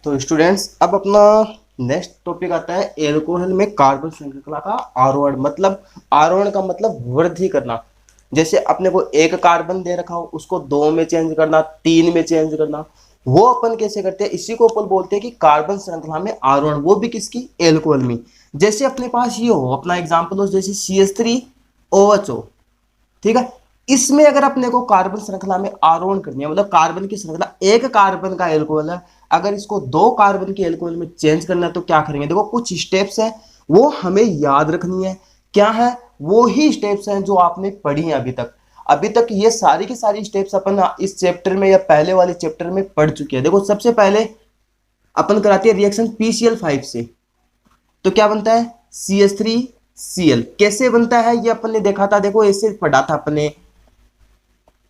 तो स्टूडेंट्स अब अपना नेक्स्ट टॉपिक आता है एल्कोहल में कार्बन श्रृंखला का आरोहण। मतलब आरोहण का मतलब वृद्धि करना। जैसे अपने को एक कार्बन दे रखा हो उसको दो में चेंज करना, तीन में चेंज करना, वो अपन कैसे करते हैं, इसी को अपन बोलते हैं कि कार्बन श्रृंखला में आरोहण, वो भी किसकी, एल्कोहल में। जैसे अपने पास ये हो, अपना एग्जाम्पल हो जैसे CH3OH हो, ठीक है। इसमें अगर अपने को कार्बन श्रृंखला में आरोहण करनी है, मतलब कार्बन की श्रृंखला एक कार्बन का एल्कोहल है, अगर इसको दो कार्बन के एल्कोहल में चेंज करना है तो क्या करेंगे। देखो कुछ स्टेप्स है वो हमें याद रखनी है। क्या है वो ही स्टेप्स हैं जो आपने पढ़ी हैं अभी तक ये सारी की सारी स्टेप्स अपन इस चैप्टर में या पहले वाले चैप्टर में पढ़ चुके हैं। देखो सबसे पहले अपन कराते हैं रिएक्शन PCl5 से, तो क्या बनता है CH3Cl। कैसे बनता है ये अपन ने देखा था, देखो ऐसे पढ़ा था अपने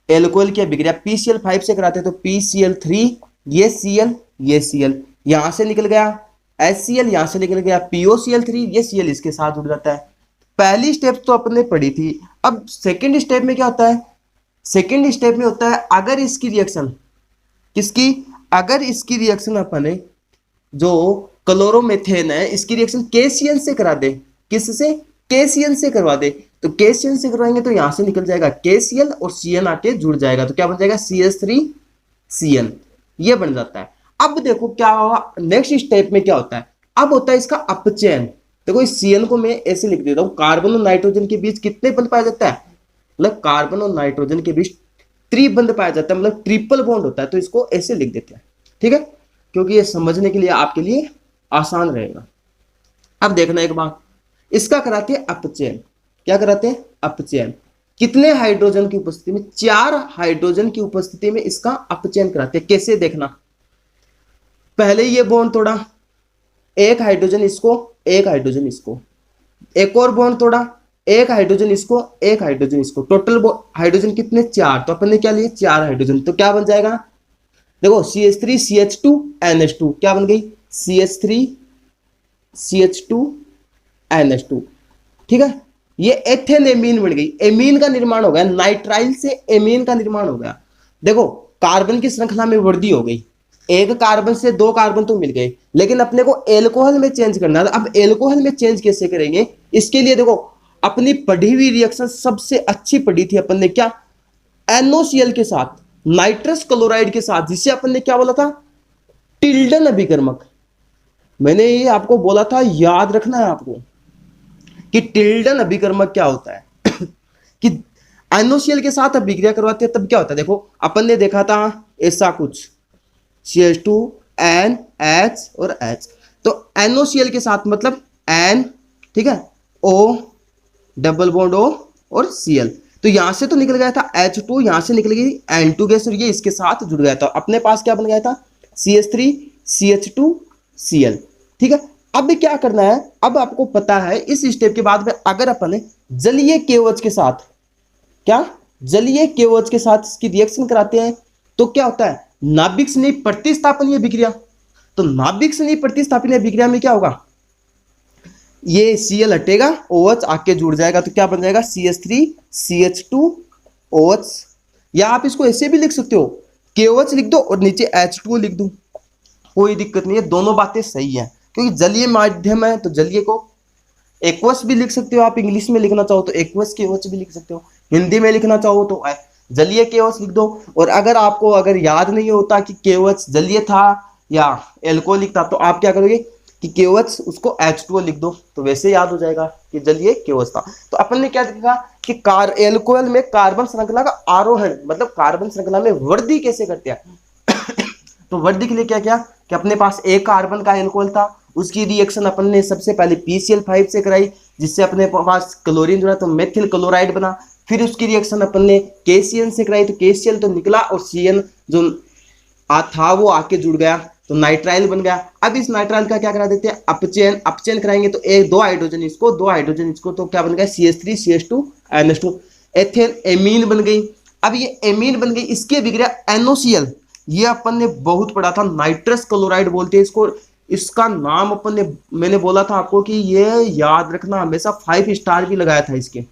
एल्कोहल की अभिक्रिया PCl5 से कराते तो PCl3, ये Cl, ये Cl, यहां से निकल गया HCl, यहां से निकल गया POCl3, ये Cl इसके साथ जुड़ जाता है। पहली स्टेप तो अपन ने पढ़ी थी। अब सेकंड स्टेप में क्या होता है, सेकंड स्टेप में होता है अगर इसकी रिएक्शन किसकी, अगर इसकी रिएक्शन अपन ने जो क्लोरोमेथेन है इसकी रिएक्शन KCl से करा दे, किससे, KCl से करवा दे, तो KCl से करवाएंगे तो यहां से निकल जाएगा KCl और Cl आके जुड़ जाएगा, तो क्या बन जाएगा CH3Cl, ये बन जाता है। अब देखो क्या होगा नेक्स्ट स्टेप में, क्या होता है, अब होता है इसका अपचयन। देखो इस Cl को मैं ऐसे लिख देता हूं, कार्बन और नाइट्रोजन के बीच कितने बंध पाया जाता है, मतलब कार्बन और नाइट्रोजन के बीच त्रिबंध पाया जाता है, मतलब ट्रिपल बॉन्ड होता है, तो इसको ऐसे लिख देते हैं, ठीक है, क्योंकि ये समझने के लिए आपके लिए आसान रहेगा। अब देखना एक बात, इसका कराते हैं अपचयन। क्या कराते हैं, अपचयन। कितने हाइड्रोजन की उपस्थिति में, 4 हाइड्रोजन की उपस्थिति में इसका अपचयन कराते हैं। कैसे देखना, पहले ये बॉन्ड तोड़ा, एक हाइड्रोजन इसको, एक हाइड्रोजन इसको, एक और बॉन्ड तोड़ा, एक हाइड्रोजन इसको, एक हाइड्रोजन इसको, टोटल हाइड्रोजन कितने, 4, तो अपन ने क्या लिए 4 हाइड्रोजन, तो क्या बन जाएगा, देखो CH3CH2NH2 क्या बन गई, CH3CH2NH2, ठीक है। ये एथेन एमीन बन गई, एमीन का निर्माण हो गया, नाइट्राइल से एमीन का निर्माण हो गया। देखो कार्बन की श्रृंखला में वृद्धि हो गई, एक कार्बन से 2 कार्बन तो मिल गए, लेकिन अपने को एल्कोहल में चेंज करना है। अब एल्कोहल में चेंज कैसे करेंगे, इसके लिए देखो अपनी पढ़ी हुई रिएक्शन सबसे अच्छी पढ़ी थी अपन ने, क्या, NOCl के साथ नाइट्रस क्लोराइड के साथ, जिसे अपन ने क्या बोला था, टिल्डन अभिकर्मक। मैंने ये आपको बोला था, याद रखना है आपको कि टिल्डन अभिकर्मक क्या होता है कि NOCl के साथ अभिक्रिया करवाते हैं तब क्या होता है। देखो अपन ने देखा था ऐसा कुछ CH2NH और H, तो NOCl के साथ मतलब N, ठीक है, O डबल बॉन्ड O और Cl, तो यहां से तो निकल गया था H2, यहां से निकल गई N2 गैस और ये इसके साथ जुड़ गया था, अपने पास क्या बन गया था CH3CH2Cl, ठीक है। अब क्या करना है, अब आपको पता है इस स्टेप के बाद में अगर अपन जलीय KOH के साथ, क्या, जलीय KOH के साथ इसकी रिएक्शन कराते हैं तो क्या होता है, नाभिक स्नेह प्रतिस्थापनीय अभिक्रिया। तो नाभिक स्नेह प्रतिस्थापनीय अभिक्रिया में क्या होगा, ये Cl हटेगा, OH आके जुड़ जाएगा, तो क्या बन जाएगा CH3CH2OH, या आप इसको ऐसे भी लिख सकते हो, KOH लिख दो और नीचे H2O लिख दो, कोई दिक्कत नहीं है, दोनों बातें सही है, क्योंकि जलीय माध्यम है तो जलीय को एक्वस भी लिख सकते हो आप, इंग्लिश में लिखना चाहो तो एक्वस KOH भी लिख सकते हो, हिंदी में लिखना चाहो तो जलीय KOH लिख दो। और अगर आपको अगर याद नहीं होता कि KOH जलीय था या एल्कोहलिक था, तो आप क्या करोगे कि KOH उसको H2O लिख दो, तो वैसे याद हो जाएगा कि जलीय KOH था। तो अपन ने क्या देखा कि एल्कोहल में कार्बन श्रृंखला का आरोहण, मतलब कार्बन श्रृंखला में वृद्धि कैसे करते हैं तो वृद्धि के लिए क्या किया कि अपने पास एक कार्बन का एल्कोहल था, उसकी रिएक्शन अपन ने सबसे पहले PCl5 से कराई, जिससे अपने पास क्लोरीन जुड़ा तो मेथिल क्लोराइड बना। फिर उसकी रिएक्शन अपन ने KCl से कराई, तो KCl तो निकला और Cl जो था वो आके जुड़ गया, तो नाइट्राइल बन गया। अब इस नाइट्राइल का क्या करा देते हैं, अपचयन। अपचयन कराएंगे तो एक 2 हाइड्रोजन इसको, 2 हाइड्रोजन इसको, तो क्या बन गया CH3CH2NH2, एथेन एमीन बन गई। अब ये एमीन बन गई, इसकी अभिक्रिया NOCl, ये अपन ने बहुत पढ़ा था, नाइट्रस क्लोराइड बोलते हैं इसको, इसका नाम अपन ने, मैंने बोला था आपको कि ये याद रखना, हमेशा 5 स्टार भी लगाया था इसके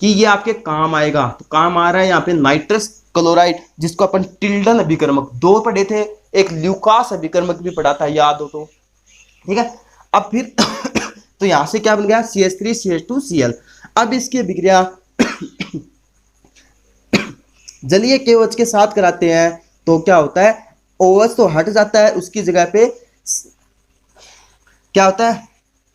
कि ये आपके काम आएगा, तो काम आ रहा है यहाँ पे नाइट्रस क्लोराइड, जिसको अपन टिल्डन अभिकर्मक दो पढ़े थे, एक ल्यूकास अभिकर्मक भी पढ़ा था, याद हो तो, ठीक है। अब फिर तो यहां से क्या बन गया, CH3 CH2 Cl। अब इसकी अभिक्रिया जलीय KOH के साथ कराते हैं तो क्या होता है, OH तो हट जाता है, उसकी जगह पे क्या होता है,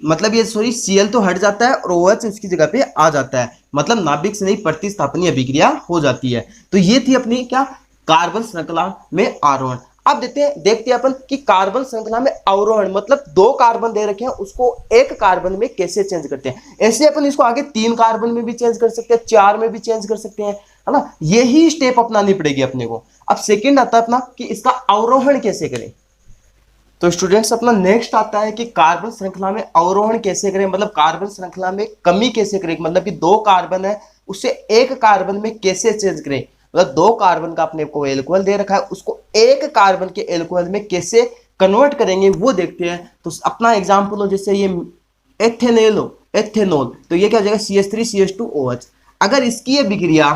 मतलब ये सॉरी Cl तो हट जाता है और OH उसकी जगह पे आ जाता है, मतलब नाभिक से नहीं प्रतिस्थापनीय अभिक्रिया हो जाती है। तो ये थी अपनी क्या, कार्बन श्रृंखला में आरोहण। अब देखते हैं अपन कि कार्बन श्रृंखला में अवरोहण मतलब दो कार्बन दे रखे हैं, उसको एक कार्बन में कैसे चेंज करते हैं। ऐसे अपन इसको आगे 3 कार्बन में भी चेंज कर सकते हैं, 4 में भी चेंज कर सकते हैं, है ना। यही स्टेप अपनानी पड़ेगी अपने को। अब सेकेंड आता है अपना कि इसका अवरोहण कैसे करें। तो स्टूडेंट्स अपना नेक्स्ट आता है कि कार्बन श्रृंखला में अवरोहण कैसे करें, मतलब कार्बन श्रृंखला में कमी कैसे करें, मतलब कि 2 कार्बन है उससे एक कार्बन में कैसे चेंज करें, मतलब 2 कार्बन का अपने को एल्कोहल दे रखा है, उसको एक कार्बन के एल्कोहल में कैसे कन्वर्ट करेंगे वो देखते हैं। तो अपना एग्जाम्पल हो जैसे ये एथेनॉल हो, एथेनॉल, तो ये क्या हो जाएगा CH3 CH2 OH। अगर इसकी अभिक्रिया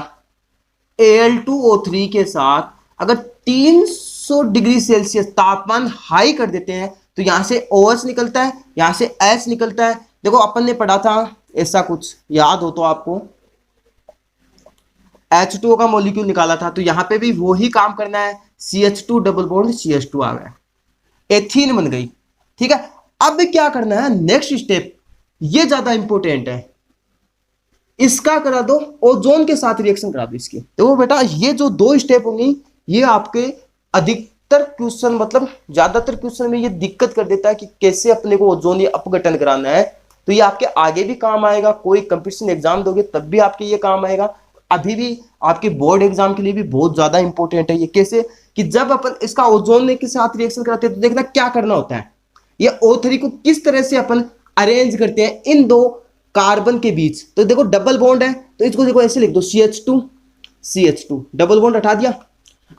Al2O3 के साथ अगर 300 डिग्री सेल्सियस तापमान हाई कर देते हैं तो यहां से OH निकलता है, यहां से H निकलता है। देखो अपन ने पढ़ा था ऐसा कुछ, याद हो तो आपको, H2O का मॉलिक्यूल निकाला था, तो यहां पे भी वही काम करना है, CH2 डबल बॉन्ड CH2 आ गया, एथीन बन गई, ठीक है। अब क्या करना है नेक्स्ट स्टेप, ये ज्यादा इंपॉर्टेंट है, इसका करा दो ओजोन के साथ रिएक्शन करा दो इसकी। तो बेटा ये जो 2 स्टेप होंगी ये आपके अधिकतर क्वेश्चन मतलब ज्यादातर क्वेश्चन में ये दिक्कत कर देता है कि कैसे अपने को ओजोन अपघटन कराना है। तो ये आपके आगे भी काम आएगा, कोई कंपटीशन एग्जाम दोगे तब भी आपके ये काम आएगा, अभी भी आपके बोर्ड एग्जाम के लिए भी बहुत ज्यादा इंपॉर्टेंट है ये। कैसे कि जब अपन इसका ओजोन के साथ रिएक्शन कराते हैं तो देखना क्या करना होता है, ये O3 को किस तरह से अपन अरेंज करते हैं इन 2 कार्बन के बीच। तो देखो डबल बॉन्ड है तो इसको देखो ऐसे लिख दो CH2 CH2, डबल बॉन्ड हटा दिया।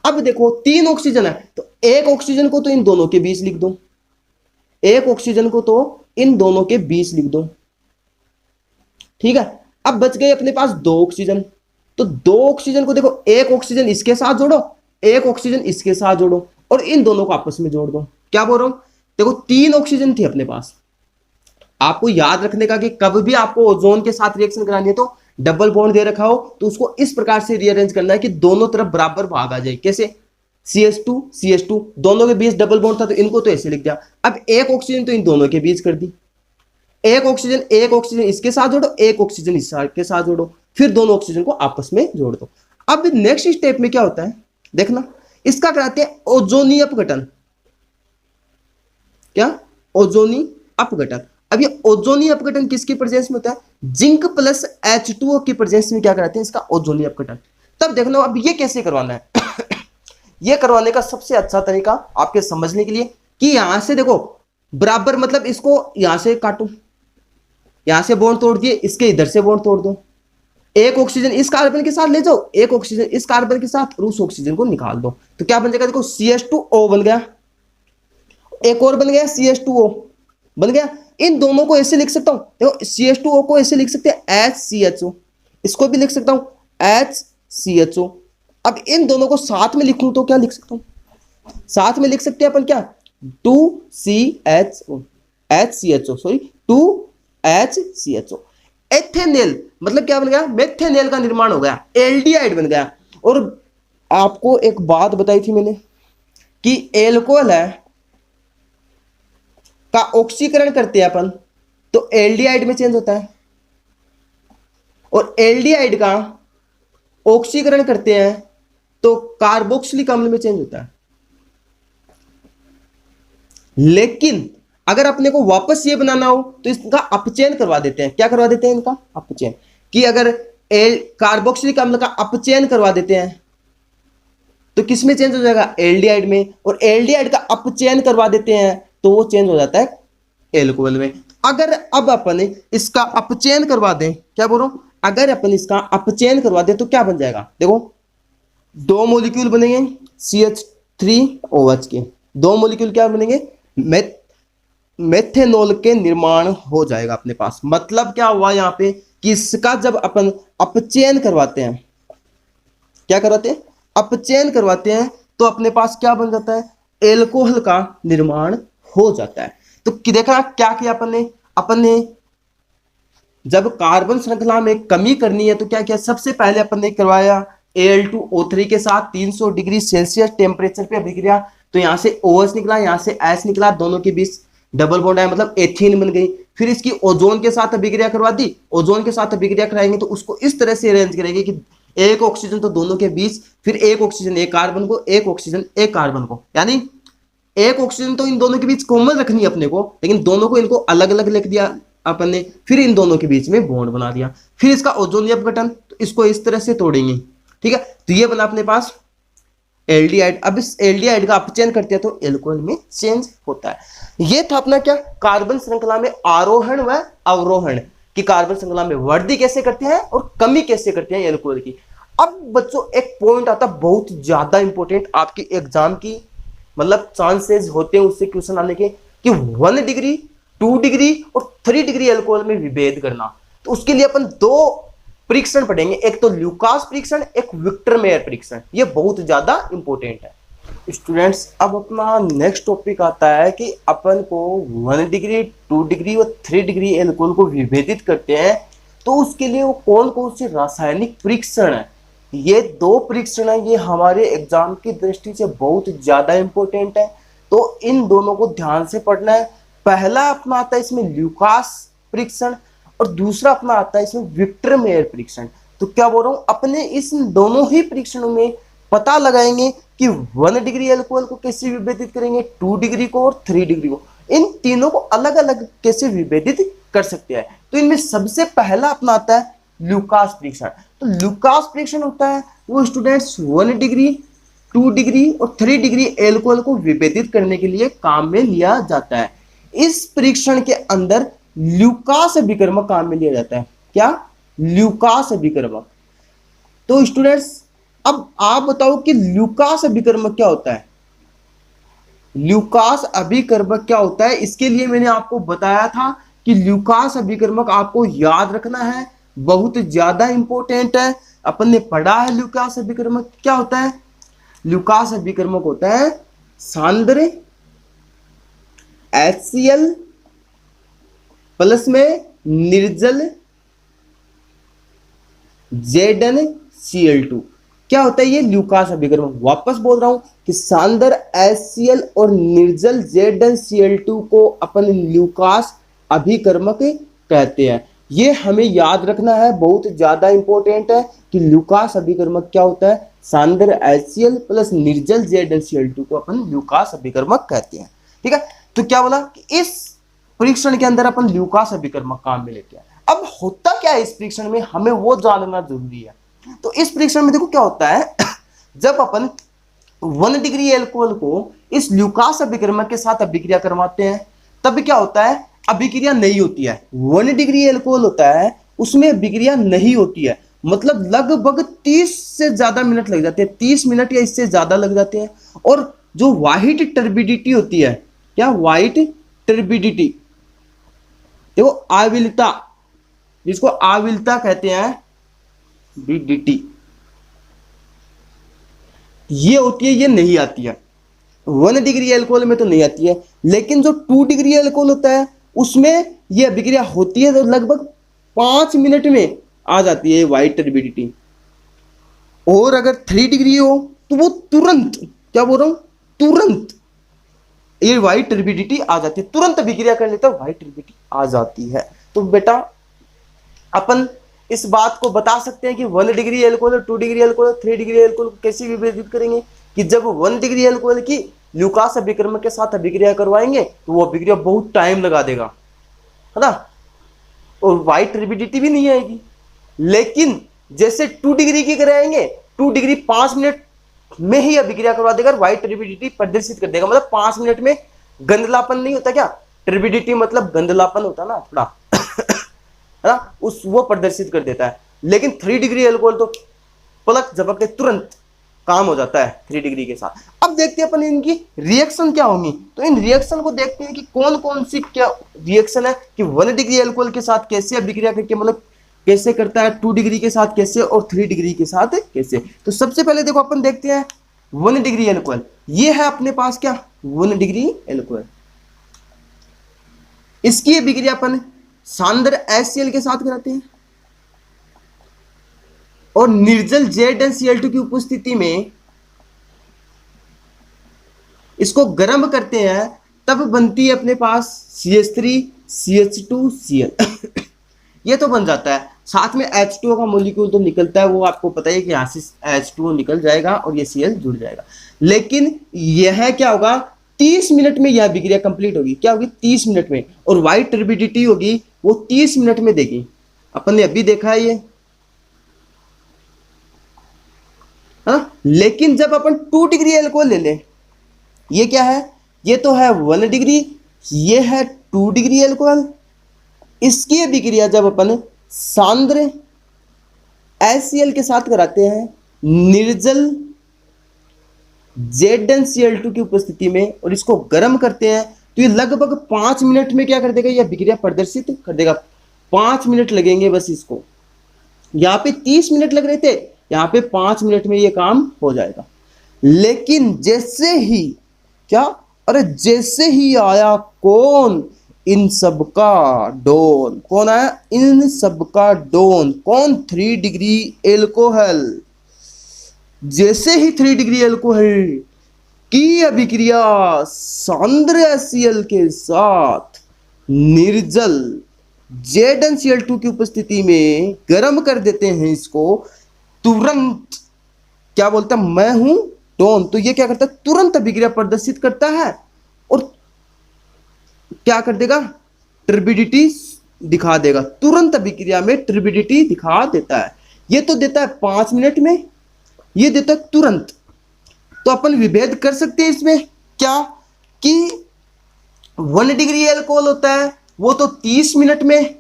अब देखो 3 ऑक्सीजन है तो एक ऑक्सीजन को तो इन दोनों के बीच लिख दो, एक ऑक्सीजन को तो इन दोनों के बीच लिख दो, ठीक है। अब बच गए अपने पास 2 ऑक्सीजन, तो 2 ऑक्सीजन को देखो एक ऑक्सीजन इसके साथ जोड़ो, एक ऑक्सीजन इसके साथ जोड़ो और इन दोनों को आपस में जोड़ दो। क्या बोल रहा हूं, देखो 3 ऑक्सीजन थी अपने पास। आपको याद रखने का कि कब भी आपको ओजोन के साथ रिएक्शन करानी है तो डबल बॉन्ड दे रखा हो तो उसको इस प्रकार से रीअरेंज करना है कि दोनों तरफ बराबर भाग आ जाए। कैसे, CH2 CH2 दोनों के बीच डबल बॉन्ड था तो इनको तो ऐसे लिख दिया। अब एक ऑक्सीजन तो इन दोनों के बीच कर दी, एक ऑक्सीजन इसके साथ जोड़ो, एक ऑक्सीजन इसके साथ जोड़ो, फिर दोनों ऑक्सीजन को आपस में जोड़ दो। अब नेक्स्ट स्टेप में क्या होता है देखना, इसका कराते हैं ओजोनी अपघटन। क्या, ओजोनी अपघटन। अब ये ओजोनी अपघटन किसकी प्रेजेंस में होता है, जिंक प्लस H2O की प्रेजेंस में क्या कराते हैं इसका ओजोनी अपघटन। तब देखना अब ये कैसे करवाना है ये करवाने का सबसे अच्छा तरीका आपके समझने के लिए कि यहां से देखो बराबर, मतलब इसको यहां से काटो, यहां से बॉन्ड तोड़ दिए, इसके इधर से बॉन्ड तोड़ दो, एक ऑक्सीजन इस कार्बन के साथ ले जाओ, एक ऑक्सीजन इस कार्बन के साथ और उस ऑक्सीजन को निकाल दो। तो क्या बन जाएगा, देखो CH2O बन गया, एक और बन गया CH2O बन गया। इन दोनों को ऐसे लिख सकता हूं, देखो CH2O को ऐसे लिख सकते हैं HCHO, इसको भी लिख सकता हूं HCHO। अब इन दोनों को साथ में लिखूं तो क्या लिख सकता हूं, साथ में लिख सकते हैं अपन क्या 2CHO HCHO सॉरी 2HCHO। एथेनेल मतलब क्या बन गया, मेथेनेल का निर्माण हो गया, एल्डिहाइड बन गया। और आपको एक बात बताई थी मैंने कि एल्कोहल है का ऑक्सीकरण करते हैं अपन तो एल्डिहाइड में चेंज होता है, और एल्डिहाइड का ऑक्सीकरण करते हैं तो कार्बोक्सिलिक अम्ल में चेंज होता है। लेकिन अगर अपने को वापस ये बनाना हो तो इसका अपचयन करवा देते हैं। क्या करवा देते हैं, इनका अपचयन। कि अगर कार्बोक्सिलिक अम्ल का अपचयन करवा देते हैं तो किस में चेंज हो जाएगा, एल्डिहाइड में, और एल्डिहाइड का अपचयन करवा देते हैं तो वो चेंज हो जाता है एल्कोहल में। अगर अब अपन इसका अपचयन करवा दें, क्या बोल रहा हूं, अगर अपन इसका अपचयन करवा दें तो क्या बन जाएगा, देखो 2 मॉलिक्यूल बनेंगे CH3OH के, 2 मॉलिक्यूल क्या बनेंगे, मेथेनॉल के निर्माण हो जाएगा अपने पास। मतलब क्या हुआ यहां पे कि इसका जब अपन अपचयन करवाते हैं, क्या करवाते हैं, अपचयन करवाते हैं तो अपने पास क्या बन जाता है, एल्कोहल का निर्माण हो जाता है। तो देखा क्या किया अपन ने जब कार्बन श्रृंखला में कमी करनी है तो क्या किया, सबसे पहले अपन ने करवाया Al2O3 के साथ 300 डिग्री सेल्सियस टेम्परेचर पे अभिक्रिया। तो यहां से OH निकला, यहां से S निकला, दोनों के बीच डबल बॉन्ड है, मतलब एथीन बन गई। फिर इसकी ओजोन के साथ अभिक्रिया करवा दी, ओजोन के साथ अभिक्रिया कराएंगे तो उसको इस तरह से अरेंज करेंगे कि एक ऑक्सीजन तो दोनों के बीच, फिर एक ऑक्सीजन एक कार्बन को, एक ऑक्सीजन एक कार्बन को, यानी एक ऑक्सीजन तो इन दोनों के बीच कॉमन रखनी है अपने को, लेकिन दोनों को इनको अलग अलग लिख दिया अपन ने, फिर इन दोनों के बीच में बॉन्ड बना दिया। फिर इसका ओजोन लेयर गठन, तो इसको इस तरह से तोड़ेंगे, ठीक है। तो ये बना अपने पास एल्डिहाइड। अब इस एल्डिहाइड का अपचयन करते हैं तो एल्कोहल में चेंज होता है। ये था अपना क्या, कार्बन श्रृंखला में आरोहण व अवरोहण की, कार्बन श्रृंखला में वृद्धि कैसे करते हैं और कमी कैसे करते हैं एल्कोहल की। अब बच्चों एक पॉइंट आता है बहुत ज्यादा इंपॉर्टेंट आपकी एग्जाम की, मतलब चांसेस होते हैं उससे क्वेश्चन आने के, कि 1 डिग्री 2 डिग्री और 3 डिग्री एल्कोहल में विभेद करना। तो उसके लिए अपन दो परीक्षण पढ़ेंगे, एक तो ल्यूकास परीक्षण, एक विक्टर मेयर परीक्षण। ये बहुत ज्यादा इंपॉर्टेंट है स्टूडेंट्स। अब अपना नेक्स्ट टॉपिक आता है कि अपन को 1 डिग्री 2 डिग्री और 3 डिग्री एल्कोहल को विभेदित करते हैं तो उसके लिए वो कौन कौन से रासायनिक परीक्षण है। ये दो परीक्षण है, ये हमारे एग्जाम की दृष्टि से बहुत ज्यादा इंपॉर्टेंट है, तो इन दोनों को ध्यान से पढ़ना है। पहला अपना आता है इसमें ल्यूकास परीक्षण और दूसरा अपना आता है इसमें विक्टर मेयर परीक्षण। तो क्या बोल रहा हूं, अपने इस दोनों ही परीक्षणों में पता लगाएंगे कि 1 डिग्री एल्कोहल को कैसे विभेदित करेंगे, 2 डिग्री को और 3 डिग्री को, इन तीनों को अलग अलग कैसे विभेदित कर सकते हैं। तो इनमें सबसे पहला अपना आता है ल्यूकास परीक्षण। तो ल्यूकास परीक्षण होता है वो स्टूडेंट्स 1 डिग्री 2 डिग्री और 3 डिग्री एल्कोहल को विभेदित करने के लिए काम में लिया जाता है। इस परीक्षण के अंदर ल्यूकास अभिकर्मक काम में लिया जाता है। क्या, ल्यूकास अभिकर्मक। तो स्टूडेंट्स अब आप बताओ कि ल्यूकास अभिकर्मक क्या होता है। ल्यूकास अभिकर्मक क्या होता है, इसके लिए मैंने आपको बताया था कि ल्यूकास अभिकर्मक आपको याद रखना है, बहुत ज्यादा इंपॉर्टेंट है। अपन ने पढ़ा है ल्यूकास अभिकर्मक क्या होता है। ल्यूकास अभिकर्मक होता है सांद्र HCl प्लस में निर्जल ZnCl2। क्या होता है ये ल्यूकास अभिकर्मक। वापस बोल रहा हूं कि सांद्र HCl और निर्जल ZnCl2 को अपन ल्यूकास अभिकर्मक कहते हैं। ये हमें याद रखना है, बहुत ज्यादा इंपॉर्टेंट है कि ल्यूकास अभिकर्मक क्या होता है। सांद्र HCl प्लस निर्जल ZnCl2 को अपन ल्यूकास अभिकर्मक कहते हैं, ठीक है। तो क्या बोला कि इस परीक्षण के अंदर अपन ल्यूकास अभिकर्मक काम में लेते हैं। अब होता क्या है इस परीक्षण में, हमें वो जानना जरूरी है। तो इस परीक्षण में देखो क्या होता है, जब अपन 1 डिग्री एल्कोहल को इस ल्यूकास अभिकर्मक के साथ अभिक्रिया करवाते हैं तब क्या होता है, अभिक्रिया नहीं होती है। 1 डिग्री एल्कोहल होता है उसमें अभिक्रिया नहीं होती है, मतलब लगभग 30 से ज्यादा मिनट लग जाते हैं, 30 मिनट या इससे ज्यादा लग जाते हैं। और जो व्हाइट टर्बिडिटी होती है, क्या व्हाइट टर्बिडिटी, देखो आविलता, जिसको आविलता कहते हैं BDT, ये होती है, ये नहीं आती है। 1 डिग्री एल्कोहल में तो नहीं आती है, लेकिन जो 2 डिग्री एल्कोहल होता है उसमें ये अभिक्रिया होती है तो लगभग 5 मिनट में आ जाती है व्हाइट टर्बिडिटी। और अगर 3 डिग्री हो तो वो तुरंत, क्या बोल रहा हूं, तुरंत ये व्हाइट टर्बिडिटी आ जाती है, तुरंत अभिक्रिया कर लेता है, व्हाइट टर्बिडिटी आ जाती है। तो बेटा अपन इस बात को बता सकते हैं कि 1 degree alcohol, 2 degree alcohol, 3 degree alcohol को कैसे विभेदित करेंगे, कि जब 1 डिग्री एल्कोहल की ल्यूकास अभिकर्मक के साथ अभिक्रिया करवाएंगे तो वो अभिक्रिया बहुत टाइम लगा देगा, है ना, और व्हाइट टर्बिडिटी भी नहीं आएगी। लेकिन जैसे 2 डिग्री की कराएंगे, 2 डिग्री 5 मिनट में ही अभिक्रिया करवा देगा, व्हाइट टर्बिडिटी प्रदर्शित कर देगा, मतलब 5 मिनट में गंधलापन नहीं होता, क्या टर्बिडिटी मतलब गंधलापन होता ना थोड़ा है ना, उस वो प्रदर्शित कर देता है। लेकिन 3 डिग्री एल्कोहल तो पलक झपकते तुरंत काम हो जाता है 3 डिग्री के साथ। अब देखते हैं अपन इनकी रिएक्शन क्या होंगी। तो इन रिएक्शन को देखते हैं कि कौन कौन सी क्या रिएक्शन है, कि 1 डिग्री एल्कोहल के साथ कैसे अभिक्रिया करके मतलब कैसे करता है, 2 डिग्री के साथ कैसे और 3 डिग्री के साथ कैसे। तो सबसे पहले देखो अपन देखते हैं 1 डिग्री एल्कोहल, ये है अपने पास क्या 1 डिग्री एल्कोहल। इसकी अभिक्रिया अपन सांद्र HCl के साथ कराते हैं और निर्जल ZnCl2 की उपस्थिति में इसको गर्म करते हैं, तब बनती है अपने पास CH3CH2Cl ये तो बन जाता है। साथ में H2O का मॉलिक्यूल तो निकलता है, वो आपको पता है कि यहां से H2O निकल जाएगा और ये Cl जुड़ जाएगा। लेकिन यह क्या होगा 30 मिनट में यह अभिक्रिया कंप्लीट होगी। क्या होगी 30 मिनट में, और वाइट टर्बिडिटी होगी वो 30 मिनट में देगी। अपन ने अभी देखा है ये, हाँ। लेकिन जब अपन 2 डिग्री एल्कोहल ले लें, ये क्या है, ये तो है 1 डिग्री, ये है 2 डिग्री एल्कोहल। इसकी अभिक्रिया जब अपन सांद्र HCl के साथ कराते हैं निर्जल ZnCl2 की उपस्थिति में और इसको गर्म करते हैं, तो ये लगभग 5 मिनट में क्या कर देगा, यह अभिक्रिया प्रदर्शित कर देगा। 5 मिनट लगेंगे बस इसको। यहां पे 30 मिनट लग रहे थे, यहां पे 5 मिनट में ये काम हो जाएगा। लेकिन जैसे ही क्या, अरे जैसे ही आया कौन, इन सबका डॉन। कौन आया, इन सबका डॉन। कौन, 3 डिग्री एल्कोहल। जैसे ही 3 डिग्री एल्कोहल की अभिक्रिया सांद्र HCl के साथ निर्जल ZnCl2 की उपस्थिति में गर्म कर देते हैं इसको, तुरंत क्या बोलता है, मैं हूं डॉन। तो ये क्या करता है, तुरंत अभिक्रिया प्रदर्शित करता है और क्या कर देगा, टर्बिडिटी दिखा देगा। तुरंत अभिक्रिया में टर्बिडिटी दिखा देता है। ये तो देता है 5 मिनट में, ये देता है तुरंत। तो अपन विभेद कर सकते हैं इसमें क्या, कि 1 डिग्री एल्कोहल होता है वो तो 30 मिनट में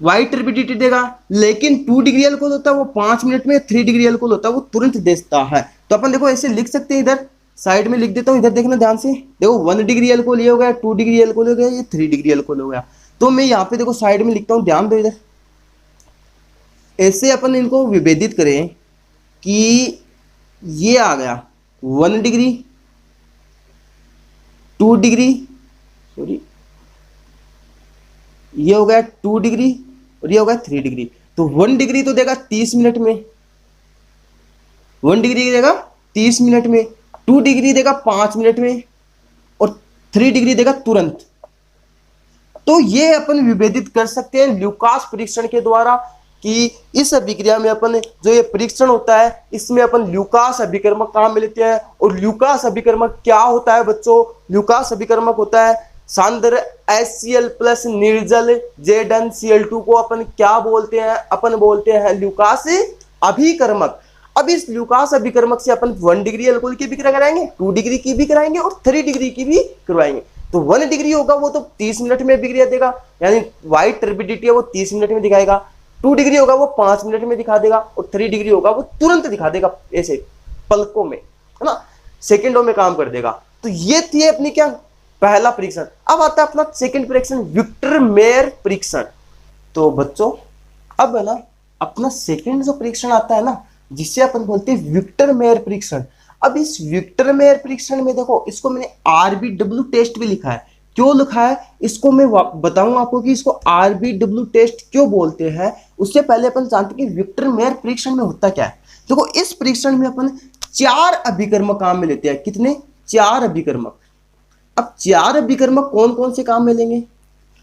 वाइट टर्बिडिटी देगा, लेकिन 2 डिग्री एल्कोहल होता है वो 5 मिनट में, 3 डिग्री एल्कोहल होता है वो तुरंत देता है। तो अपन देखो ऐसे लिख सकते हैं, इधर साइड में लिख देता हूं, इधर देखना ध्यान से। देखो 1 डिग्री एल्कोहल ये हो गया, 2 डिग्री एल्कोहल हो गया, ये 3 डिग्री एल्कोहल हो गया। तो मैं यहाँ पे देखो साइड में लिखता हूं, ध्यान दो इधर। ऐसे अपन इनको विभेदित करें कि ये आ गया 1 डिग्री, 2 डिग्री, सॉरी ये हो गया 2 डिग्री और ये हो गया 3 डिग्री। तो 1 डिग्री तो देगा 30 मिनट में, 1 डिग्री देगा 30 मिनट में, 2 डिग्री देगा 5 मिनट में और 3 डिग्री देगा तुरंत। तो ये अपन विभेदित कर सकते हैं ल्यूकास परीक्षण के द्वारा, कि इस अभिक्रिया में अपन जो ये परीक्षण होता है इसमें अपन ल्यूकास अभिकर्मक काम में लेते हैं। और ल्यूकास अभिकर्मक क्या होता है बच्चों, ल्यूकास अभिकर्मक होता है सांद्र HCl प्लस निर्जल ZnCl2 को अपन क्या बोलते हैं, अपन बोलते हैं ल्यूकास अभिकर्मक। अब इस ल्यूकास अभिकर्मक से अपन 1 डिग्री एल्कोहल की भी कराएंगे, 2 डिग्री की भी कराएंगे और 3 डिग्री की भी करवाएंगे। तो 1 डिग्री होगा वो तो 30 मिनट में अभिक्रिया देगा, यानी वाइट टर्बिडिटी है वो 30 मिनट में दिखाएगा। 2 डिग्री होगा वो 5 मिनट में दिखा देगा और 3 डिग्री होगा वो तुरंत दिखा देगा, ऐसे पलकों में, है ना, सेकेंडों में काम कर देगा। तो ये थी अपनी क्या, पहला परीक्षण। अब आता है अपना सेकंड परीक्षण, विक्टर मेयर परीक्षण। तो बच्चों अब है ना अपना सेकंड जो परीक्षण आता है ना, जिसे अपन बोलते हैं विक्टर मेयर परीक्षण। अब इस विक्टर मेयर परीक्षण में देखो, इसको मैंने RBW टेस्ट भी लिखा है। क्यों लिखा है इसको मैं बताऊं आपको कि इसको RBW टेस्ट क्यों बोलते हैं। उससे पहले अपन जानते हैं कि विक्टर मेयर परीक्षण में होता क्या है। देखो इस परीक्षण में अपन 4 अभिकर्मक काम में लेते हैं। कितने, 4 अभिकर्मक। अब 4 अभिकर्मक कौन कौन से काम में लेंगे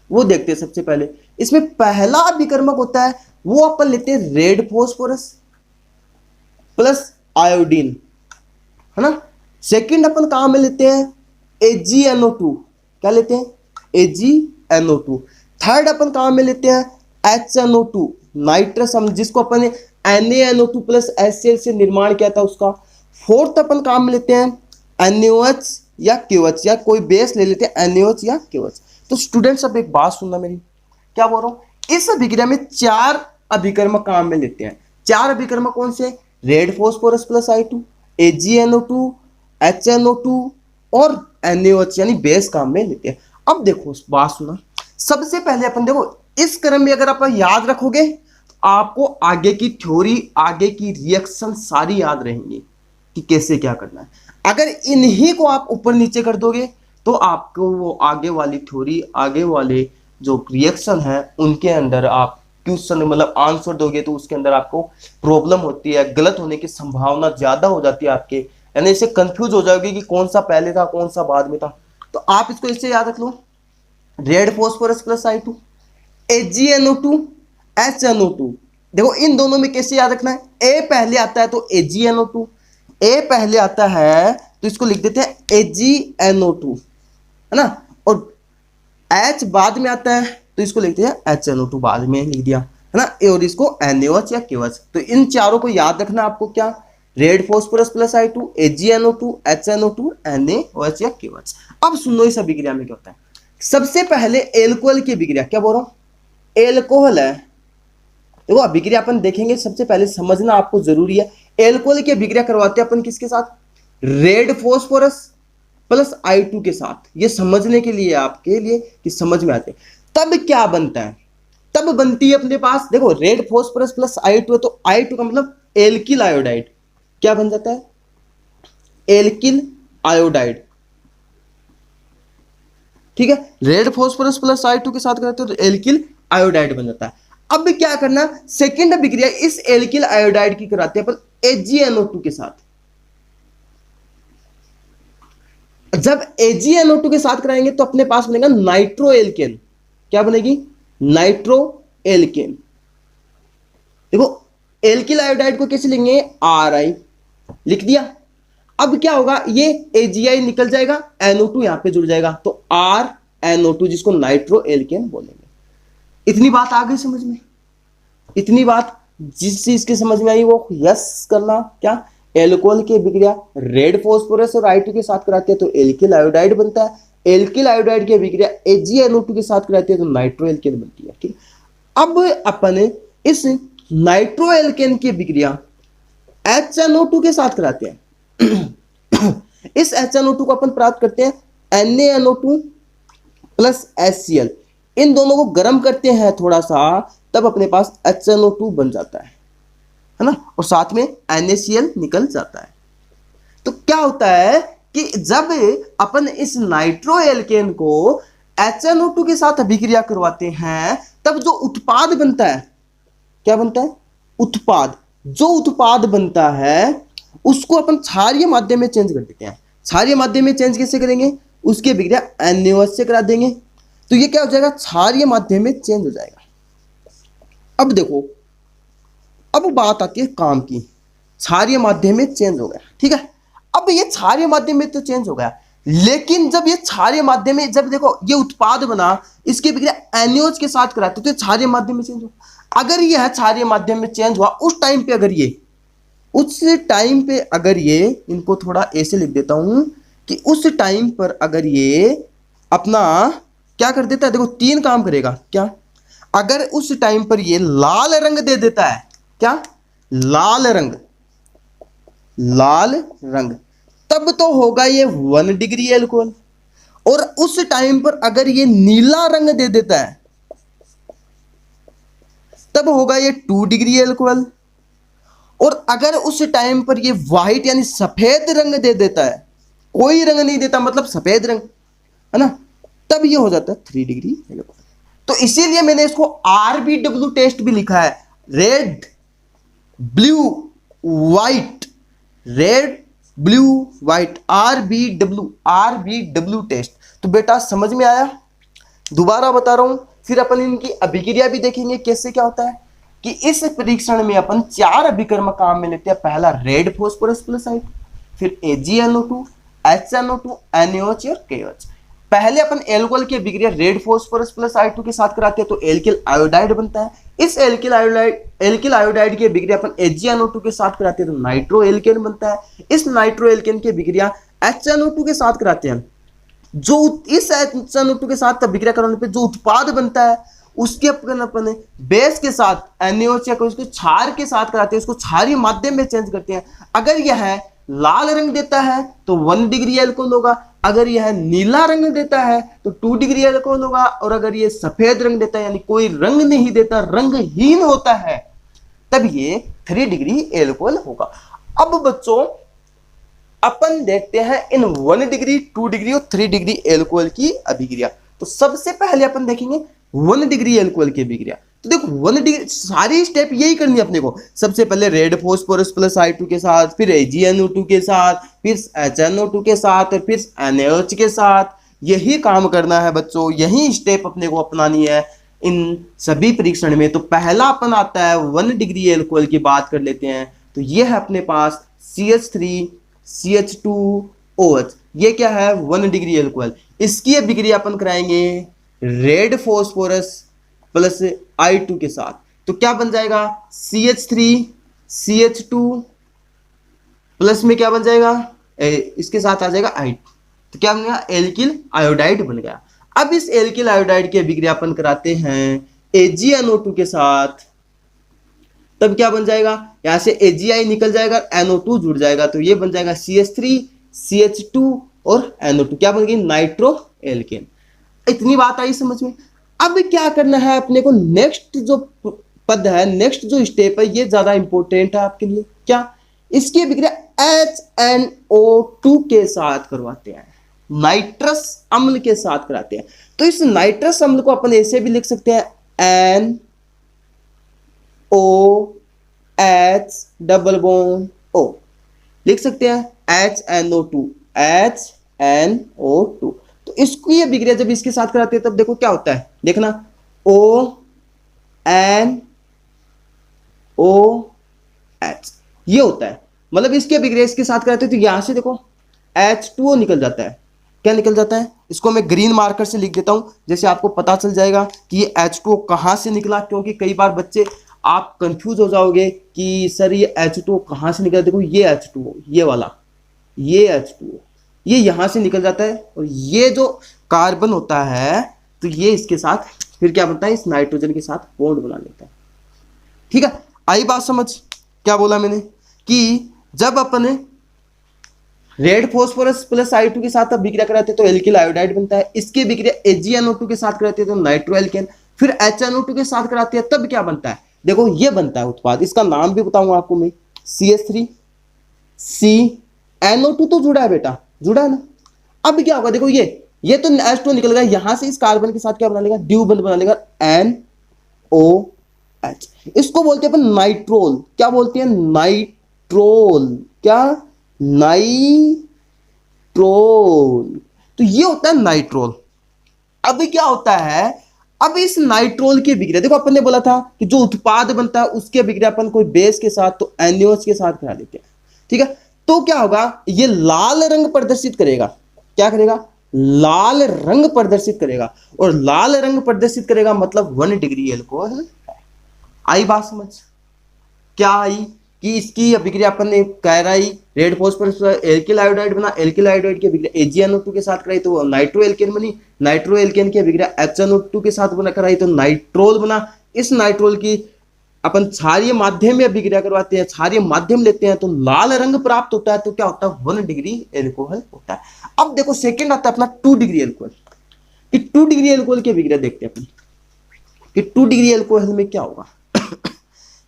वो देखते हैं। सबसे पहले इसमें पहला अभिकर्मक होता है वो अपन लेते हैं रेड फॉस्फोरस प्लस आयोडीन, है ना। सेकंड अपन काम में लेते हैं AgNO2, क्या लेते हैं, AgNO2। थर्ड अपन काम में लेते हैं HNO2 नाइट्रस, हम जिसको अपन ने NaNO2 प्लस HCl से निर्माण किया था उसका। फोर्थ अपन काम में लेते हैं NaOH या KOH, या कोई बेस ले लेते हैं NaOH या KOH। तो स्टूडेंट्स अब एक बात सुनना मेरी, क्या बोल रहा हूं, इस अभिक्रिया में 4 अभिकर्मक काम में लेते हैं। 4 अभिकर्मक कौन से, red phosphorus plus I2, AgNO2, HNO2 और NaOH यानी बेस काम में लेते हैं। अब देखो बात सुना, सबसे पहले अपन देखो इस क्रम में अगर आप याद रखोगे आपको आगे की थ्योरी, आगे की रिएक्शन सारी याद रहेंगी कि कैसे क्या करना है। अगर इन्हीं को आप ऊपर नीचे कर दोगे तो आपको वो आगे वाली थ्योरी, आगे वाले जो रिएक्शन है उनके अंदर आप क्वेश्चन मतलब आंसर दोगे तो उसके अंदर आपको प्रॉब्लम होती है, गलत होने की संभावना ज्यादा हो जाती है आपके, यानी इससे कंफ्यूज हो जाओगे कि कौन सा पहले था कौन सा बाद में था। तो आप इसको इससे याद रख लो, red phosphorus plus I2, AgNO2 HNO2। देखो इन दोनों में कैसे याद रखना है, ए पहले आता है तो AgNO2, ए पहले आता है तो इसको लिख देते हैं AgNO2, है ना, और H बाद में आता है तो इसको लिखते हैं HNO2, बाद में लिख दिया, है ना, और इसको NaOH या KOH। तो इन चारों को याद रखना आपको, क्या, red phosphorus plus I2, AgNO2 HNO2 NaOH या KOH। अब सुनो इस अभिक्रिया में क्या होता है। सबसे पहले एल्कोहल की अभिक्रिया, क्या बोल रहा हूं, एल्कोहल है। देखो अभिक्रिया अपन देखेंगे, सबसे पहले समझना आपको जरूरी है। एल्कोहल की अभिक्रिया करवाते हैं अपन किसके साथ, रेड फॉस्फोरस प्लस I2 के साथ। ये समझने के लिए आपके लिए कि समझ में आते, तब क्या बनता है, तब बनती है अपने पास, देखो रेड फॉस्फोरस प्लस I2 है तो I2 का मतलब एल्किल आयोडाइड, क्या बन जाता है, एल्किल आयोडाइड, ठीक है। रेड फॉस्फोरस प्लस I2 के साथ करते हो तो एल्किल आयोडाइड बन जाता है। अब क्या करना, सेकेंड अभिक्रिया इस एल्किल आयोडाइड की कराते हैं अपन AgNO2 के साथ। जब AgNO2 के साथ कराएंगे तो अपने पास बनेगा नाइट्रो एल्केन, क्या बनेगी, नाइट्रो एल्केन। देखो एल्किल आयोडाइड को कैसे लिखेंगे, Ri, लिख दिया। अब क्या होगा, ये AgI निकल जाएगा, NO2 यहां पे जुड़ जाएगा तो RNO2, जिसको नाइट्रो एल्केन बोलेंगे। इतनी बात आ गई समझ में, इतनी बात जिस चीज की समझ में आई वो यस करना। क्या, एल्कोहल की अभिक्रिया रेड फॉस्फोरस और I2 के साथ कराते हैं तो एल्किल आयोडाइड बनता है, एल्किल आयोडाइड की अभिक्रिया AgNO2 के साथ कराते हैं तो नाइट्रो एल्केन बनती है, ठीक। अब अपन इस नाइट्रो एल्केन की अभिक्रिया HNO2 के साथ कराते हैं। इस HNO2 को अपन प्राप्त करते हैं NaNO2 प्लस HCl, इन दोनों को गर्म करते हैं थोड़ा सा, तब अपने पास HNO2 बन जाता है ना, और साथ में NaCl निकल जाता है। तो क्या होता है कि जब अपन इस नाइट्रो एल्केन को HNO2 के साथ अभिक्रिया करवाते हैं तब जो उत्पाद बनता है, क्या बनता है, उत्पाद, जो उत्पाद बनता है उसको अपन क्षारीय माध्यम में चेंज कर देते हैं। क्षारीय माध्यम में चेंज कैसे करेंगे, उसकी अभिक्रिया NaOH से करा देंगे तो ये क्या हो जाएगा, क्षारीय माध्यम में चेंज हो जाएगा। अब देखो, अब बात आती है काम की, क्षारीय माध्यम में चेंज हो गया, ठीक है। अब ये क्षारीय माध्यम में तो चेंज हो गया, लेकिन जब ये क्षारीय माध्यम में, जब देखो ये उत्पाद बना, इसकी अभिक्रिया NaOH के साथ कराते तो क्षारीय माध्यम में चेंज हो। अगर यह क्षारीय माध्यम में चेंज हुआ उस टाइम पे, अगर ये उस टाइम पे अगर ये, इनको थोड़ा ऐसे लिख देता हूं कि उस टाइम पर अगर ये अपना क्या कर देता है, देखो तीन काम करेगा। क्या, अगर उस टाइम पर ये लाल रंग दे देता है, क्या, लाल रंग, लाल रंग, तब तो होगा ये 1 डिग्री एल्कोहल। और उस टाइम पर अगर ये नीला रंग दे देता है तब होगा ये 2 डिग्री एल्कोहल। और अगर उस टाइम पर ये व्हाइट यानी सफेद रंग दे देता है, कोई रंग नहीं देता मतलब सफेद रंग, है ना, तब ये हो जाता है 3 डिग्री एल्कोहल। तो इसीलिए मैंने इसको RBW टेस्ट भी लिखा है, red blue white, red blue white, RBW test. तो बेटा समझ में आया, दोबारा बता रहा हूं, फिर अपन इनकी अभिक्रिया भी देखेंगे कैसे क्या होता है कि इस परीक्षण में अपन 4 अभिकर्म काम में लेते हैं। पहला रेड फॉस्फोरस प्लस I2, फिर AgNO2, HNO2, NaOH और KOH। पहले अपन एल्कोहल की अभिक्रिया रेड फॉस्फोरस प्लस I2 के साथ कराते हैं तो एल्किल आयोडाइड बनता है। इस एल्किल आयोडाइड की अभिक्रिया अपन AgNO2 के साथ कराते हैं तो नाइट्रो एल्केन बनता है। इस नाइट्रो एल्केन की अभिक्रिया HNO2 के साथ कराते हैं, जो इस HNO2 के साथ अभिक्रिया कराने पे जो उत्पाद बनता है उसके अपन बेस के साथ NaOH या उसको क्षार के साथ कराते हैं, उसको क्षारीय माध्यम में चेंज करते हैं। अगर यह लाल रंग देता है तो 1 डिग्री एल्कोहल होगा, अगर यह नीला रंग देता है तो 2 डिग्री अल्कोहल होगा, और अगर ये सफेद रंग देता है यानी कोई रंग नहीं देता, रंगहीन होता है, तब ये 3 डिग्री एल्कोहल होगा। अब बच्चों अपन देखते हैं इन 1 डिग्री, 2 डिग्री और 3 डिग्री एल्कोहल की अभिक्रिया। तो सबसे पहले अपन देखेंगे 1 डिग्री एल्कोहल की अभिक्रिया। तो देखो 1 डिग्री सारी स्टेप यही करनी है अपने को। सबसे पहले रेड फॉस्फोरस प्लस I2 के साथ, फिर AgNO2 के साथ, फिर HNO2 के साथ और फिर NaOH के साथ। यही काम करना है बच्चों, यही स्टेप अपने को अपनानी है इन सभी परीक्षण में। तो पहला अपन आता है 1 डिग्री एल्कोहल की बात कर लेते हैं। तो ये है अपने पास CH3 CH2OH। ये क्या है 1 डिग्री एल्कोहल। इसकी अभिक्रिया अपन कराएंगे रेड फॉस्फोरस प्लस I2 के साथ। तो क्या बन जाएगा CH3 CH2 प्लस में क्या बन जाएगा इसके साथ आ जाएगा I2। तो क्या बन गया एल्किल आयोडाइड बन गया। अब इस एल्किल आयोडाइड की अभिक्रिया अपन कराते हैं AgNO2 के साथ। तब क्या बन जाएगा यहां से AgI निकल जाएगा, NO2 जुड़ जाएगा, तो ये बन जाएगा CH3 CH2 और NO2। क्या बन गई नाइट्रो एल्केन। इतनी बात आई समझ में। अब क्या करना है अपने को, नेक्स्ट जो पद है, नेक्स्ट जो स्टेप है, ये ज्यादा इंपॉर्टेंट है आपके लिए। क्या इसकी अभिक्रिया HNO2 के साथ करवाते हैं, नाइट्रस अम्ल के साथ कराते हैं। तो इस नाइट्रस अम्ल को अपन ऐसे भी लिख सकते हैं NOH डबल बॉन्ड O लिख सकते हैं HNO2 HNO2। तो इसकी अभिक्रिया जब इसके साथ कराते हैं तब देखो क्या होता है, देखना ONOH ये होता है। मतलब इसकी अभिक्रिया इसके साथ कराते हैं तो यहां से देखो H2O निकल जाता है। क्या निकल जाता है, इसको मैं ग्रीन मार्कर से लिख देता हूं, जैसे आपको पता चल जाएगा कि ये H2O कहां से निकला। क्योंकि कई बार बच्चे आप कंफ्यूज हो जाओगे कि सर ये H2O कहां से निकला। देखो ये H2O, ये वाला, ये H2O ये यहां से निकल जाता है और ये जो कार्बन होता है तो ये इसके साथ फिर क्या बनता है, इस नाइट्रोजन के साथ बॉन्ड बना लेता है। ठीक है, आई बात समझ। क्या बोला मैंने कि जब अपन रेड फॉस्फोरस प्लस I2 के साथ अभिक्रिया कराते हैं तो एल्किल आयोडाइड बनता है। इसकी अभिक्रिया AgNO2 के साथ कराते हैं तो नाइट्रो एल्केन। फिर HNO2 के साथ कराते हैं तब क्या बनता है, देखो ये बनता है उत्पाद। इसका नाम भी बताऊंगा आपको मैं, CH3 CNO2 तो जुड़ा है बेटा, जुड़ा है ना। अब क्या होगा, देखो ये तो H2O निकल गया, यहां से इस कार्बन के साथ क्या बना लेगा, ड्यू बंध बना लेगा NOH। इसको बोलते हैं अपन नाइट्रोल। क्या बोलते हैं, नाइट्रोल। क्या, नाइट्रोल। तो ये होता है नाइट्रोल। अब क्या होता है, अब इस नाइट्रोल की अभिक्रिया देखो अपन ने बोला था कि जो उत्पाद बनता है उसकी अभिक्रिया अपन कोई बेस के साथ तो NaOH के साथ करा देते हैं। ठीक है, तो क्या होगा, ये लाल रंग प्रदर्शित करेगा। क्या करेगा, लाल रंग प्रदर्शित करेगा। और लाल रंग प्रदर्शित करेगा मतलब 1 डिग्री एल्कोहल। आई बात समझ। क्या आई कि इसकी अभिक्रिया अपन ने कराई रेड फॉस्फोरस एल्किल आयोडाइड बना, एल्किल आयोडाइड की अभिक्रिया AgNO2 के साथ कराई तो नाइट्रो एल्केन बनी, नाइट्रो एल्केन की अभिक्रिया HNO2 के साथ बना कराई तो नाइट्रोल बना। इस नाइट्रोल की अपन क्षारीय माध्यम में अभिक्रिया करवाते हैं, क्षारीय माध्यम लेते हैं तो लाल रंग प्राप्त होता है। तो क्या होता है, 1 डिग्री एल्कोहल होता है। अब देखो सेकंड आता है अपना 2 डिग्री एल्कोहल। कि 2 डिग्री एल्कोहल की अभिक्रिया देखते हैं अपन कि 2 डिग्री एल्कोहल में क्या होगा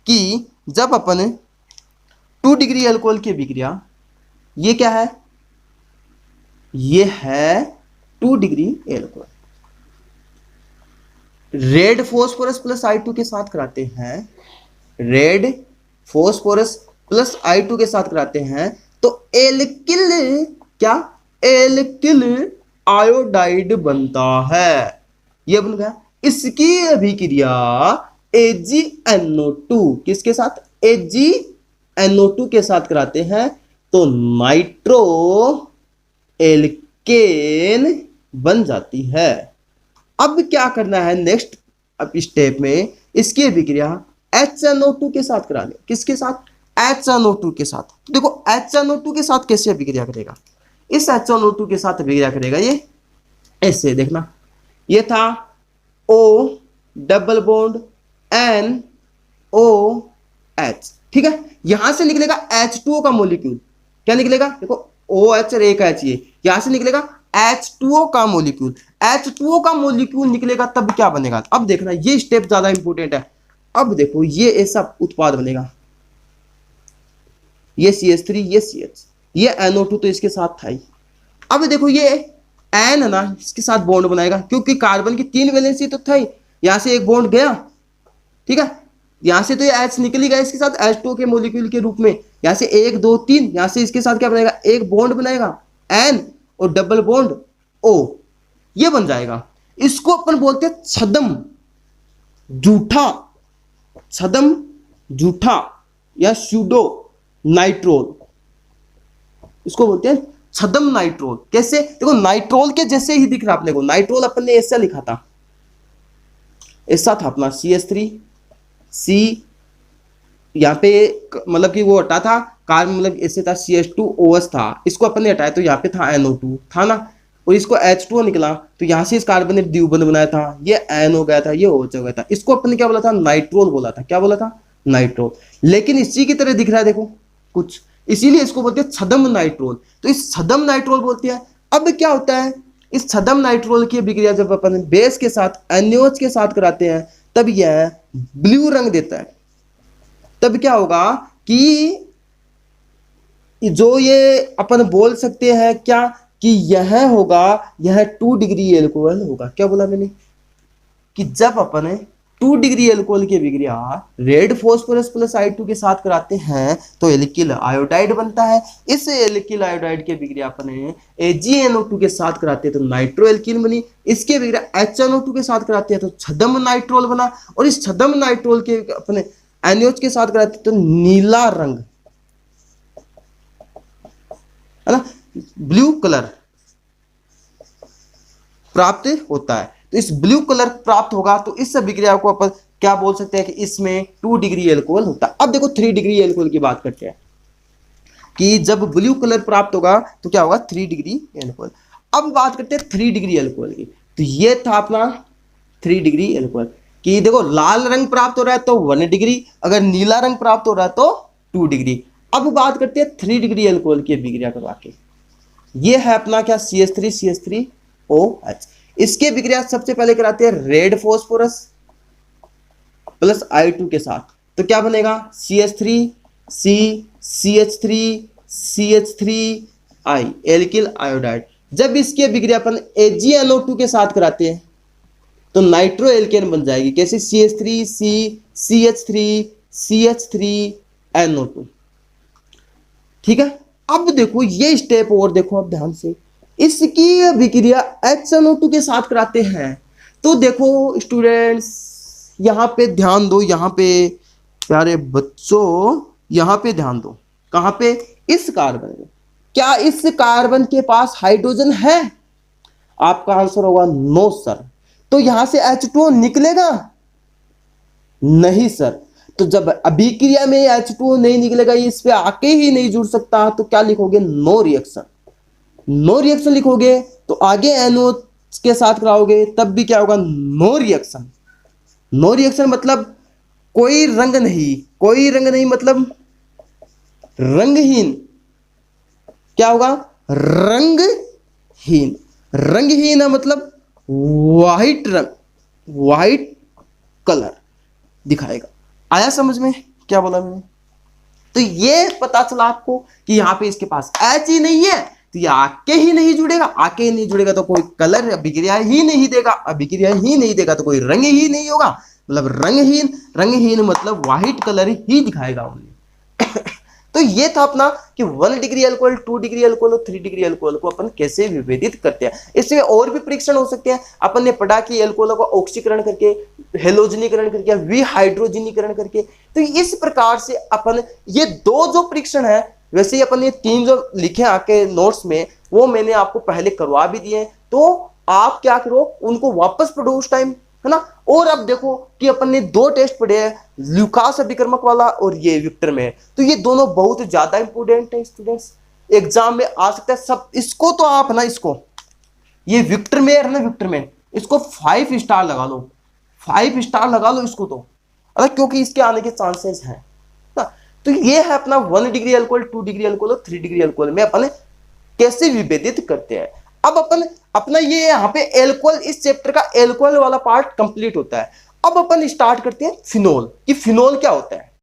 कि जब अपन 2 डिग्री एल्कोहल की अभिक्रिया, ये क्या है, ये है 2 degree alcohol. Red phosphorus plus I2 के साथ कराते हैं, रेड फॉस्फोरस प्लस I2 के साथ कराते हैं तो एल्किल, क्या, एल्किल आयोडाइड बनता है। ये बन गया। इसकी अभिक्रिया AgNO2 किसके साथ, AgNO2 के साथ कराते हैं तो नाइट्रो एल्केन बन जाती है। अब क्या करना है नेक्स्ट, अब स्टेप में इसकी अभिक्रिया HNO2 के साथ करा ले। किसके साथ, HNO2 के साथ। देखो HNO2 के साथ कैसे अभिक्रिया करेगा, इस HNO2 के साथ अभिक्रिया करेगा ये ऐसे, देखना ये था O डबल बॉन्ड NOH। ठीक है, यहां से निकलेगा H2O का मॉलिक्यूल। क्या निकलेगा, देखो OH और एक H, ये यहां से निकलेगा H2O का मॉलिक्यूल। H2O का मॉलिक्यूल निकलेगा तब क्या बनेगा, अब देखना ये स्टेप ज्यादा इंपॉर्टेंट है। अब देखो ये ऐसा उत्पाद बनेगा, ये CH3, ये CH, ये NO2 तो इसके साथ था ही। अब देखो ये N है ना, इसके साथ बॉन्ड बनाएगा क्योंकि कार्बन की 3 वैलेंसी तो था ही, यहां से एक बॉन्ड गया, ठीक है, यहां से तो ये H निकल ही गया इसके साथ H2 के मॉलिक्यूल के रूप में, यहां से 1 2 3, यहां से इसके साथ क्या बनेगा, एक बॉन्ड बनाएगा N और डबल बॉन्ड O, ये बन जाएगा। इसको अपन बोलते हैं छद्म जूठा, छद्म जूठा या स्यूडो नाइट्रोल, इसको बोलते हैं छद्म नाइट्रोल। कैसे, देखो नाइट्रोल के जैसे ही दिख रहा अपने को, नाइट्रोल अपन ने ऐसा लिखा था, ऐसा था अपना CH3 C, यहाँ पे मतलब कि वो हटा था कार्बन, मतलब ऐसे था CH2OH था, इसको अपन ने हटाया तो यहाँ पे था NO2 था ना, और इसको H2O निकला तो यहाँ से इस कार्बन ने द्विबंध बनाया था, ये N हो गया था, ये OH हो गया था, इसको अपन ने क्या बोला था, नाइट्रोल बोला था। क्या बोला था, नाइट्रोल। लेकिन इसी की तरह दिख रहा है देखो कुछ, इसीलिए इसको बोलते हैं छद्म नाइट्रोल। तो इस छद्म नाइट्रोल बोलते हैं। अब क्या होता है, इस छद्म नाइट्रोल की अभिक्रिया जब अपन बेस के साथ NaOH के साथ कराते हैं तब यह ब्लू रंग देता है। तब क्या होगा कि जो ये अपन बोल सकते हैं क्या कि यह होगा, यह 2 डिग्री एल्कोहल होगा। क्या बोला मैंने, कि जब अपन 2 डिग्री एल्कोहल की अभिक्रिया रेड फॉस्फोरस प्लस I2 के साथ कराते हैं तो एल्किल आयोडाइड बनता है। इस एल्किल आयोडाइड की अभिक्रिया अपन AgNO2 के साथ कराते हैं तो नाइट्रो एल्किन बनी। इसकी अभिक्रिया HNO2 के साथ कराते हैं तो छद्म नाइट्रोल बना, और इस छद्म नाइट्रोल के अपने NaOH के साथ कराते हैं तो नीला रंग, है ना, ब्लू कलर प्राप्त होता है। तो इस ब्लू कलर प्राप्त होगा तो इस अभिक्रिया को अपन क्या बोल सकते हैं कि इसमें 2 डिग्री एल्कोहल होता है। अब देखो 3 डिग्री एल्कोहल की बात करते हैं कि जब ब्लू कलर प्राप्त होगा तो क्या होगा, 3 डिग्री एल्कोहल। अब बात करते हैं 3 डिग्री एल्कोहल की। तो ये था अपना 3 डिग्री एल्कोहल कि देखो लाल रंग प्राप्त हो रहा है तो 1 डिग्री, अगर नीला रंग प्राप्त हो रहा है तो 2 डिग्री। अब बात करते हैं 3 डिग्री एल्कोहल की अभिक्रिया करवा के। ये है अपना क्या, CH3OH। इसके अभिक्रिया सबसे पहले कराते हैं रेड फॉस्फोरस प्लस I2 के साथ, तो क्या बनेगा, CH3C CH3CH3I एल्किल आयोडाइड। जब इसकी अभिक्रिया अपन AgNO2 के साथ कराते हैं तो नाइट्रो एल्केन बन जाएगी। कैसे, CH3C CH3CH3NO2, ठीक है। अब देखो ये स्टेप और देखो अब ध्यान से, इसकी अभिक्रिया HNO2 के साथ कराते हैं तो देखो स्टूडेंट्स यहां पे ध्यान दो, यहां पे प्यारे बच्चों यहां पे ध्यान दो, कहां पे, इस कार्बन में। क्या इस कार्बन के पास हाइड्रोजन है, आपका आंसर होगा नो सर। तो यहां से H2O निकलेगा नहीं सर। तो जब अभिक्रिया में H2O नहीं निकलेगा, इस पे आके ही नहीं जुड़ सकता, तो क्या लिखोगे, नो रिएक्शन। नो रिएक्शन लिखोगे तो आगे NO के साथ कराओगे तब भी क्या होगा, नो रिएक्शन। नो रिएक्शन मतलब कोई रंग नहीं, कोई रंग नहीं मतलब रंगहीन। क्या होगा, रंगहीन। रंगहीन है मतलब वाइट रंग, वाइट कलर दिखाएगा। आया समझ में क्या बोला मैंने। तो ये पता चला आपको कि यहां पे इसके पास H ही नहीं है तो ये आके ही नहीं जुड़ेगा, आके ही नहीं जुड़ेगा तो कोई कलर अभिक्रिया ही नहीं देगा, अभिक्रिया ही नहीं देगा तो कोई रंग ही नहीं होगा, मतलब रंगहीन। रंगहीन मतलब वाइट कलर ही दिखाएगा उन्हें। तो ये था अपना कि 1 डिग्री अल्कोहल, 2 डिग्री अल्कोहल और 3 डिग्री अल्कोहल को अपन कैसे विभेदित करते हैं। इसमें और भी परीक्षण हो सकते हैं। अपन ने पढ़ा कि अल्कोहलों का ऑक्सीकरण करके, हेलोजनीकरण करके, विहाइड्रोजनीकरण करके। तो इस प्रकार से अपन ये 2 जो परीक्षण है, वैसे ही अपन ये 3 जो लिखे आके नोट्स में, वो मैंने आपको पहले करवा भी दिए। तो आप क्या करो, उनको वापस पढ़ो उस टाइम, है ना। और अब देखो कि अपन ने 2 टेस्ट पढ़े हैं, ल्यूकास अभिकर्मक वाला और ये विक्टर में। तो ये दोनों बहुत ज्यादा इंपोर्टेंट है स्टूडेंट्स, एग्जाम में आ सकता है सब। इसको तो आप ना, इसको ये विक्टर में है ना, विक्टर में इसको 5 स्टार लगा लो, 5 स्टार लगा लो इसको तो, अरे क्योंकि इसके आने के चांसेस हैं ना। तो ये है अपना 1 डिग्री अल्कोहल, 2 डिग्री अल्कोहल और 3 डिग्री अल्कोहल में अपन कैसे विभेदित करते हैं। अब अपन अपना ये यहाँ पे एल्कोहल, इस चैप्टर का एल्कोहल वाला पार्ट कंप्लीट होता है। अब अपन स्टार्ट करते हैं फिनोल। कि फिनोल क्या होता है।